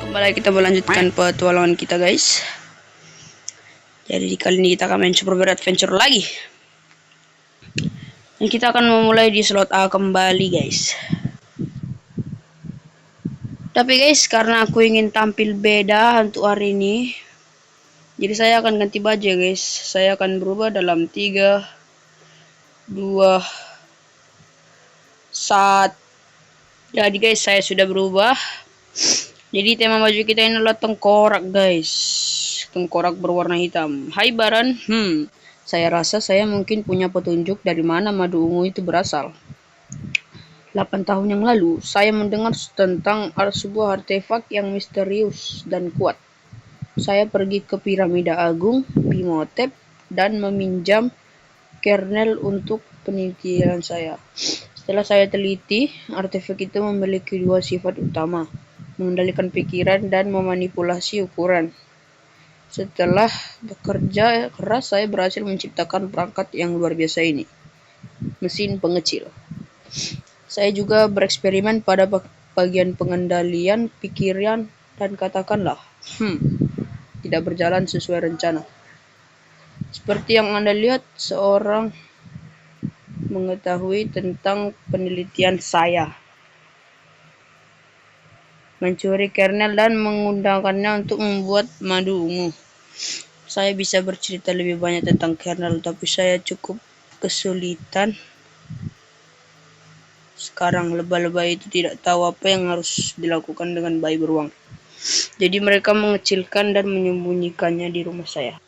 Kembali kita melanjutkan petualangan kita, guys. Jadi kali ini kita akan main Super Bear Adventure lagi. Dan kita akan memulai di slot A kembali, guys. Tapi guys, karena aku ingin tampil beda untuk hari ini, jadi saya akan ganti baju ya, guys. Saya akan berubah dalam 3, 2, 1. Jadi guys, saya sudah berubah. Jadi tema baju kita ini adalah tengkorak, guys. Tengkorak berwarna hitam. Hai Baran, saya rasa saya mungkin punya petunjuk dari mana madu ungu itu berasal. 8 tahun yang lalu, saya mendengar tentang sebuah artefak yang misterius dan kuat. Saya pergi ke Piramida Agung, Imhotep, dan meminjam kernel untuk penelitian saya. Setelah saya teliti, artefak itu memiliki 2 sifat utama, mengendalikan pikiran dan memanipulasi ukuran. Setelah bekerja keras, saya berhasil menciptakan perangkat yang luar biasa ini, mesin pengecil. Saya juga bereksperimen pada bagian pengendalian pikiran dan katakanlah, tidak berjalan sesuai rencana. Seperti yang Anda lihat, seorang mengetahui tentang penelitian saya, mencuri kernel dan menggunakannya untuk membuat madu ungu. Saya bisa bercerita lebih banyak tentang kernel, tapi saya cukup kesulitan. Sekarang lebah-lebah itu tidak tahu apa yang harus dilakukan dengan bayi beruang. Jadi mereka mengecilkan dan menyembunyikannya di rumah saya.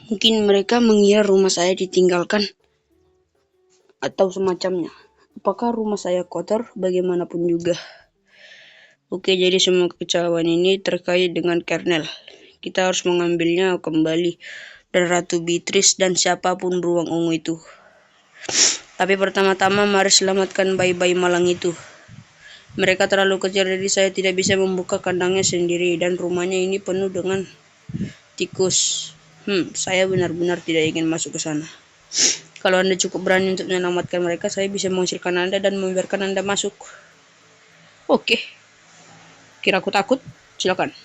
Mungkin mereka mengira rumah saya ditinggalkan atau semacamnya. Apakah rumah saya kotor? Bagaimanapun juga. Oke, jadi semua kekecewaan ini terkait dengan kernel. Kita harus mengambilnya kembali dari Ratu Beatrice dan siapapun beruang ungu itu. Tapi pertama-tama mari selamatkan bayi-bayi malang itu. Mereka terlalu kecil jadi saya tidak bisa membuka kandangnya sendiri dan rumahnya ini penuh dengan tikus. Saya benar-benar tidak ingin masuk ke sana. Kalau Anda cukup berani untuk menyelamatkan mereka, saya bisa menghasilkan Anda dan membiarkan Anda masuk. Oke. Kira aku takut? Silakan.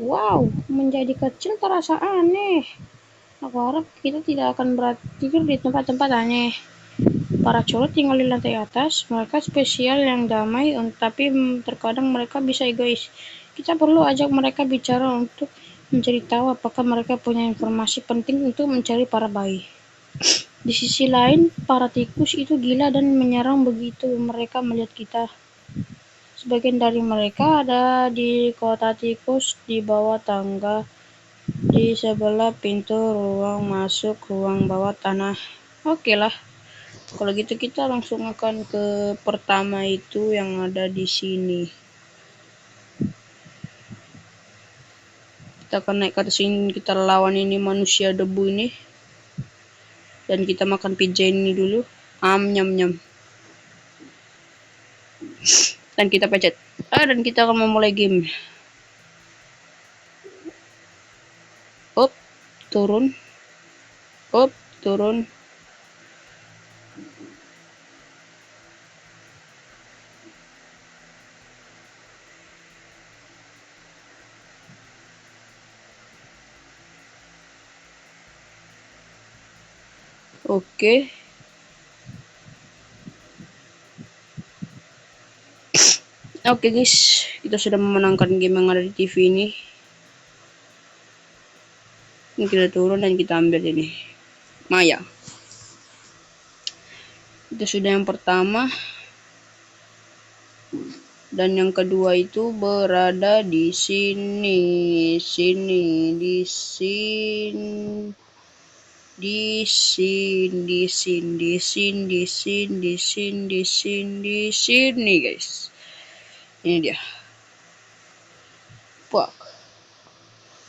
Wow, menjadi kecil terasa aneh. Aku harap kita tidak akan bertidur di tempat-tempat aneh. Para colot tinggal di lantai atas. Mereka spesial yang damai, tapi terkadang mereka bisa egois. Kita perlu ajak mereka bicara untuk mencari tahu apakah mereka punya informasi penting untuk mencari para bayi. Di sisi lain, para tikus itu gila dan menyerang begitu mereka melihat kita. Sebagian dari mereka ada di kota tikus di bawah tangga di sebelah pintu ruang masuk ruang bawah tanah. Oke lah. Kalau gitu kita langsung akan ke pertama itu yang ada di sini. Kita akan naik ke atas sini, kita lawan ini manusia debu ini. Dan kita makan pizza ini dulu. Nyam. Dan kita pencet. Dan kita akan memulai game. Turun. Turun. Oke. Oke guys, kita sudah memenangkan game yang ada di TV ini. Ini kita turun dan kita ambil ini Maya. Itu sudah yang pertama. Dan yang kedua itu berada di sini. Di sini guys. Ini dia.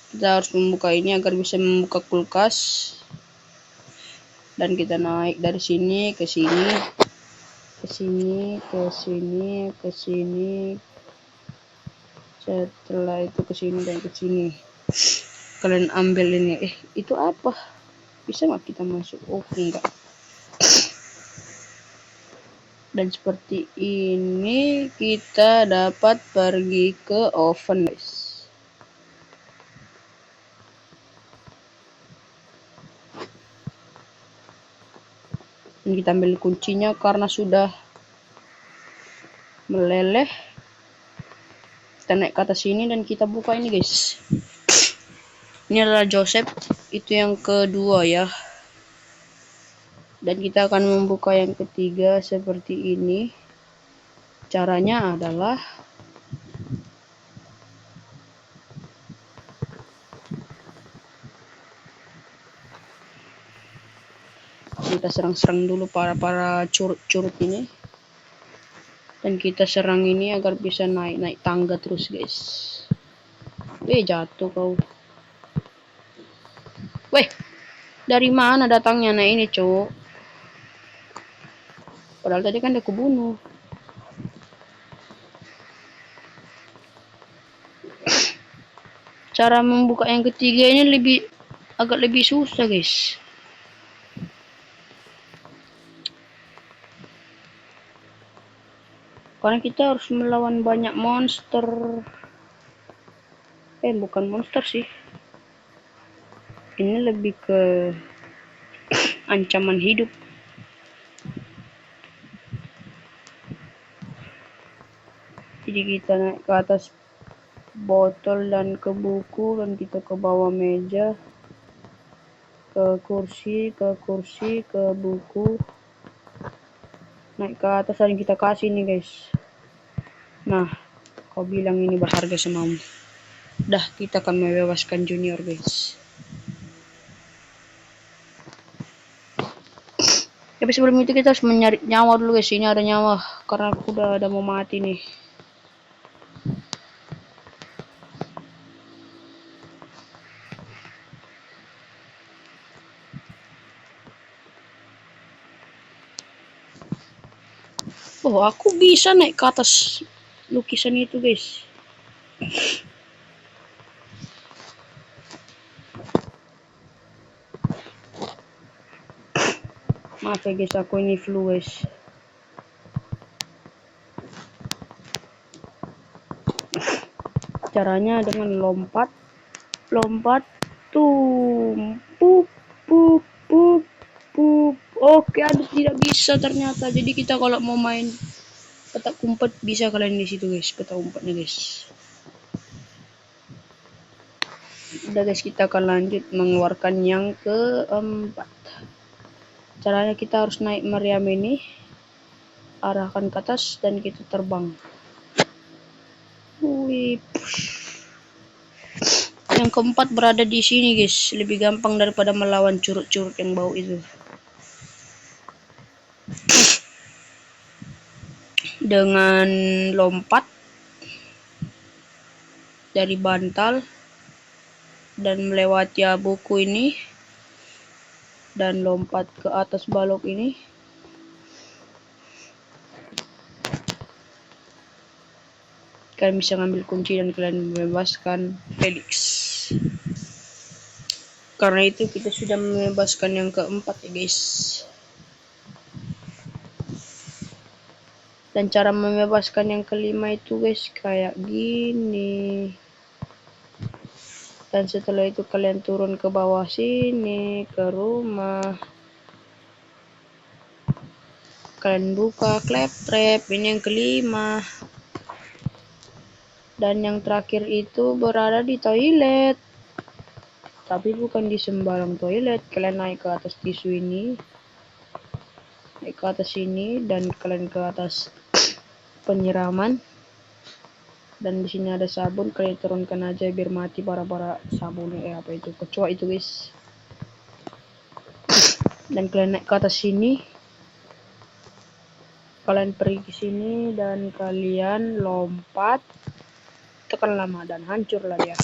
Kita harus membuka ini agar bisa membuka kulkas. Dan kita naik dari sini ke sini. Ke sini. Setelah itu ke sini dan ke sini. Kalian ambil ini. Itu apa? Bisa nggak kita masuk? Oh enggak. Dan seperti ini kita dapat pergi ke oven guys. Dan kita ambil kuncinya karena sudah meleleh. Kita naik ke atas sini dan kita buka ini guys. Ini adalah Joseph, itu yang kedua ya. Dan kita akan membuka yang ketiga seperti ini. Caranya adalah kita serang-serang dulu para curut-curut ini. Dan kita serang ini agar bisa naik tangga terus guys. Jatuh kau. Weh, dari mana datangnya nah ini cowok? Padahal tadi kan aku bunuh. Cara membuka yang ketiga ini agak lebih susah guys. Karena kita harus melawan banyak monster. Bukan monster sih. Ini lebih ke ancaman hidup. Jadi kita naik ke atas botol dan ke buku, dan kita ke bawah meja, ke kursi, ke buku, naik ke atas dan kita kasih nih guys. Nah, kau bilang ini berharga semamu. Dah, kita akan membebaskan Junior guys. Tapi sebelum itu kita harus mencari nyawa dulu guys. Ini ada nyawa karena aku udah mau mati nih. Oh, aku bisa naik ke atas lukisan itu guys. Maaf ya guys, aku ini flu guys. Caranya dengan lompat tuh, pup pup pup pup. Oke, aduh tidak bisa ternyata. Jadi kita kalau mau main petak umpet bisa kalian di situ guys, petak umpetnya guys. Udah guys, kita akan lanjut mengeluarkan yang keempat. Caranya kita harus naik meriam ini, arahkan ke atas dan kita terbang. Wih. Yang keempat berada di sini guys, lebih gampang daripada melawan curut-curut yang bau itu. Dengan lompat dari bantal dan melewati buku ini dan lompat ke atas balok ini, kalian bisa ngambil kunci dan kalian membebaskan Felix. Karena itu kita sudah membebaskan yang keempat ya guys. Dan cara membebaskan yang kelima itu guys kayak gini. Dan setelah itu kalian turun ke bawah sini, ke rumah. Kalian buka claptrap, ini yang kelima. Dan yang terakhir itu berada di toilet. Tapi bukan di sembarang toilet. Kalian naik ke atas tisu ini. Naik ke atas sini dan kalian ke atas penyiraman. Dan di sini ada sabun, kalian turunkan aja biar mati para sabunnya, apa itu, kecoa itu guys. Dan kalian naik ke atas sini, kalian pergi ke sini dan kalian lompat, tekan lama dan hancurlah dia.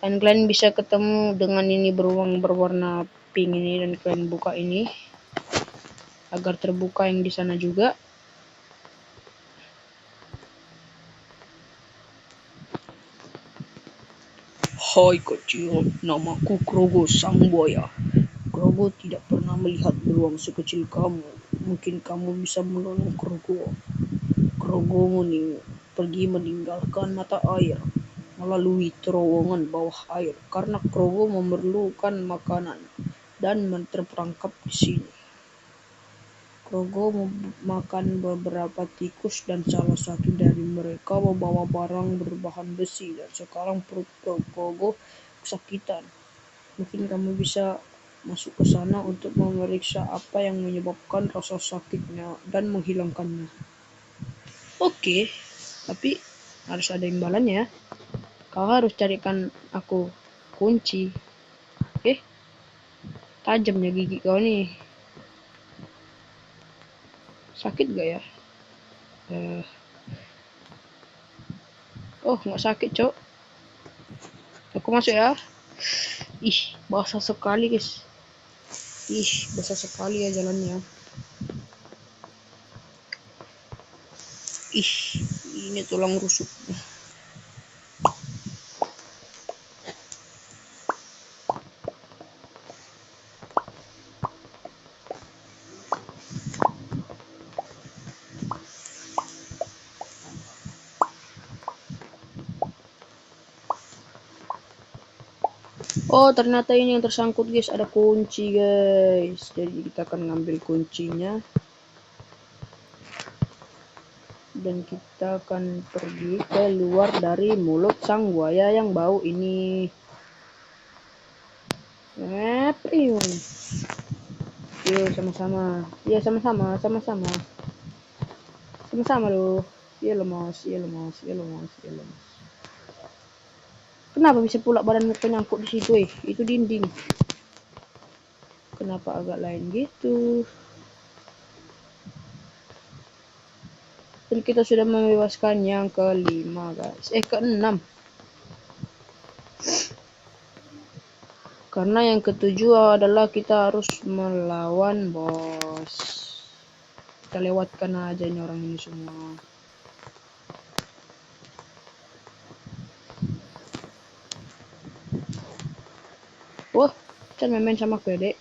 Dan kalian bisa ketemu dengan ini beruang berwarna pink ini, dan kalian buka ini agar terbuka yang di sana juga. Hai kecil, namaku Krogo Sang Buaya. Krogo tidak pernah melihat beruang sekecil kamu. Mungkin kamu bisa menolong Krogo. Krogo pergi meninggalkan mata air, melalui terowongan bawah air, karena Krogo memerlukan makanan dan terperangkap di sini. Krogo makan beberapa tikus dan salah satu dari mereka membawa barang berbahan besi dan sekarang perut Krogo kesakitan. Mungkin kamu bisa masuk ke sana untuk memeriksa apa yang menyebabkan rasa sakitnya dan menghilangkannya. Oke, tapi harus ada imbalannya. Kau harus carikan aku kunci. Tajamnya gigi kau nih. Sakit gak ya? Oh, nggak sakit, Cok. Aku masuk ya. Ih, basah sekali, guys. Ih, basah sekali ya jalannya. Ih, ini tulang rusuk. Oh, ternyata ini yang tersangkut, guys. Ada kunci, guys. Jadi kita akan ngambil kuncinya. Dan kita akan pergi keluar dari mulut sang buaya yang bau ini. Yuk, sama-sama. Iya, sama-sama. Sama-sama loh. Iya loh, Mas. Kenapa bisa pula badanmu nyangkut di situ, Itu dinding. Kenapa agak lain gitu? Dan kita sudah membebaskan yang kelima, guys. Keenam. Karena yang ketujuh adalah kita harus melawan bos. Kita lewatkan aja ini orang ini semua. Wah, can main sama aku ya, Dek.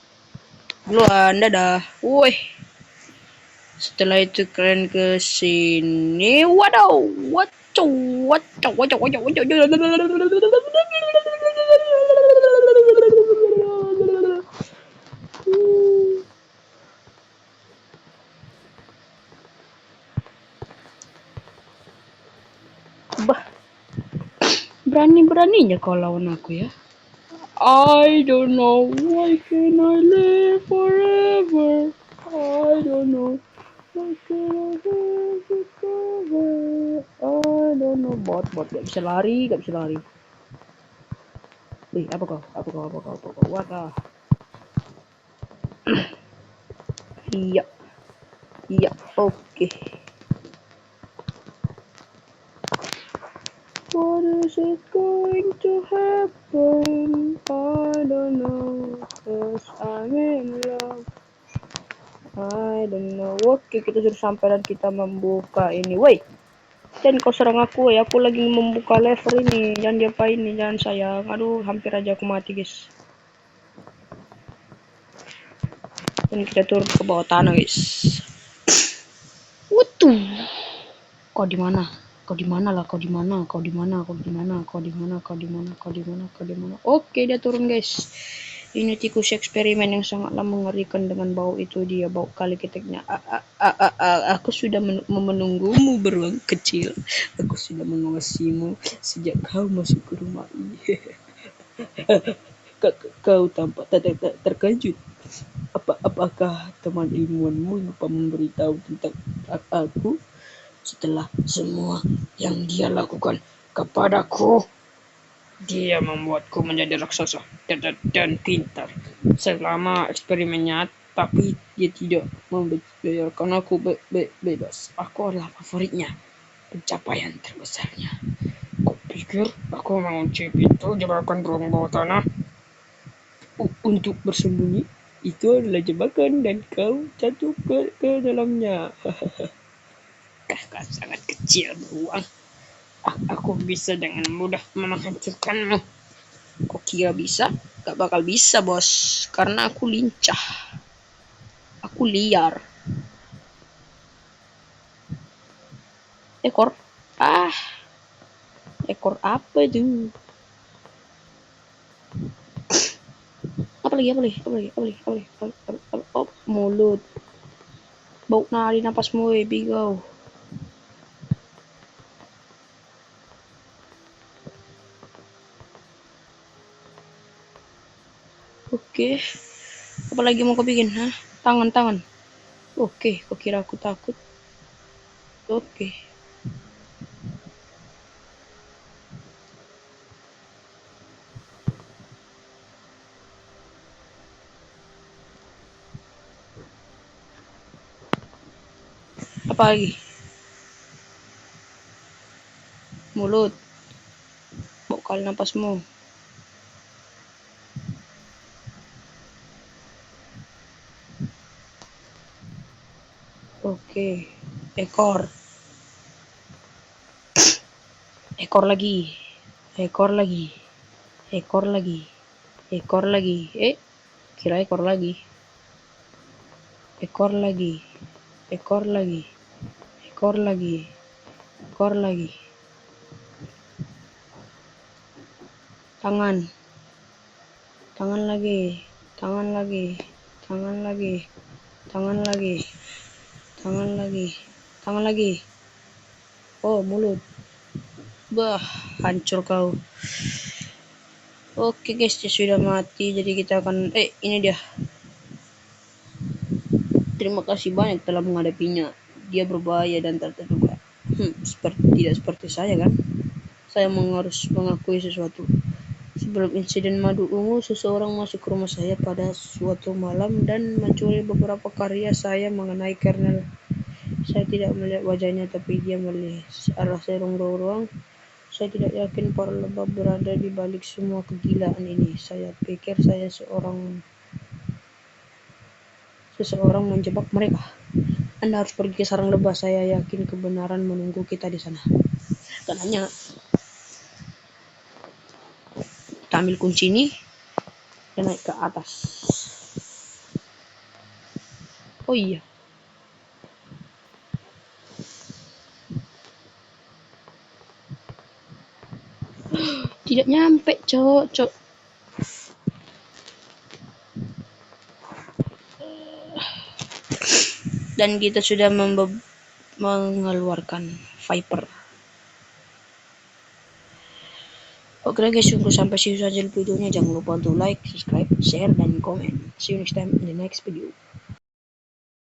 Duluan, dadah. Woi. Setelah itu kalian ke sini. Waduh, bah, berani-beraninya kau lawan aku ya. I don't know, why can I live forever? I don't know, why can I live forever? I don't know. Bot, gak bisa lari. Wih, apa kau? Wah, iya, oke. What is it going to happen? I don't know, 'cause I'm in love. I don't know. Oke, kita sudah sampai dan kita membuka ini. Woi, jangan kau serang aku, aku lagi membuka lever ini. Jangan diapain ini, jangan sayang. Aduh, hampir aja aku mati, guys. Dan kita turun ke bawah tanah, guys. Wutuh. Kau di mana? Oke, dia turun, guys. Ini tikus eksperimen yang sangatlah mengerikan dengan bau itu, dia bau kali keteknya. Aku sudah menunggumu, beruang kecil. Aku sudah mengawasimu sejak kau masuk ke rumah ini. Kau tampak terkejut. Apakah teman ilmuwanmu lupa memberitahu tentang aku? Setelah semua yang dia lakukan kepadaku, dia membuatku menjadi raksasa dan pintar selama eksperimennya, tapi dia tidak membiarkan aku bebas. Aku adalah favoritnya, pencapaian terbesarnya. Kau pikir aku mengunci pintu jebakan beruang bawah tanah untuk bersembunyi? Itu adalah jebakan dan kau jatuh ke dalamnya. Kau sangat kecil, beruang. Aku bisa dengan mudah menghancurkanmu. Kok kira bisa? Gak bakal bisa, bos. Karena aku lincah. Aku liar. Ekor. Ah, ekor apa itu? Apa lagi, apa lagi, apa lagi, apa lagi, apa lagi, oh, mulut. Bau nari napasmu, bigau. Oke. Apa lagi mau kau bikin, hah? Tangan. Oke, kau kira aku takut? Oke. Apa lagi? Mulut. Bau kali napasmu. Oke. Ekor. Ekor lagi. Ekor lagi. Ekor lagi. Ekor lagi. Kira ekor lagi. Ekor lagi. Ekor lagi. Ekor lagi. Ekor lagi. Tangan. Tangan lagi. Tangan lagi. Tangan lagi. Tangan lagi. Tangan lagi. Tangan lagi. Oh, mulut. Bah, hancur kau. Oke guys, dia sudah mati. Jadi kita akan ini dia. Terima kasih banyak telah menghadapinya. Dia berbahaya dan tak terduga. Tidak seperti saya kan? Saya harus mengakui sesuatu. Sebelum insiden madu ungu, seseorang masuk ke rumah saya pada suatu malam dan mencuri beberapa karya saya mengenai kernel. Saya tidak melihat wajahnya, tapi dia melihat arah ruang. Saya tidak yakin para lebah berada di balik semua kegilaan ini. Saya pikir saya seseorang menjebak mereka. Anda harus pergi ke sarang lebah. Saya yakin kebenaran menunggu kita di sana. Karena kita ambil kunci ini dan naik ke atas. Oh iya. Tidak nyampe, cok. Dan kita sudah mengeluarkan Viper. Oke guys, sampai situ saja videonya. Jangan lupa untuk like, subscribe, share, dan komen. See you next time in the next video.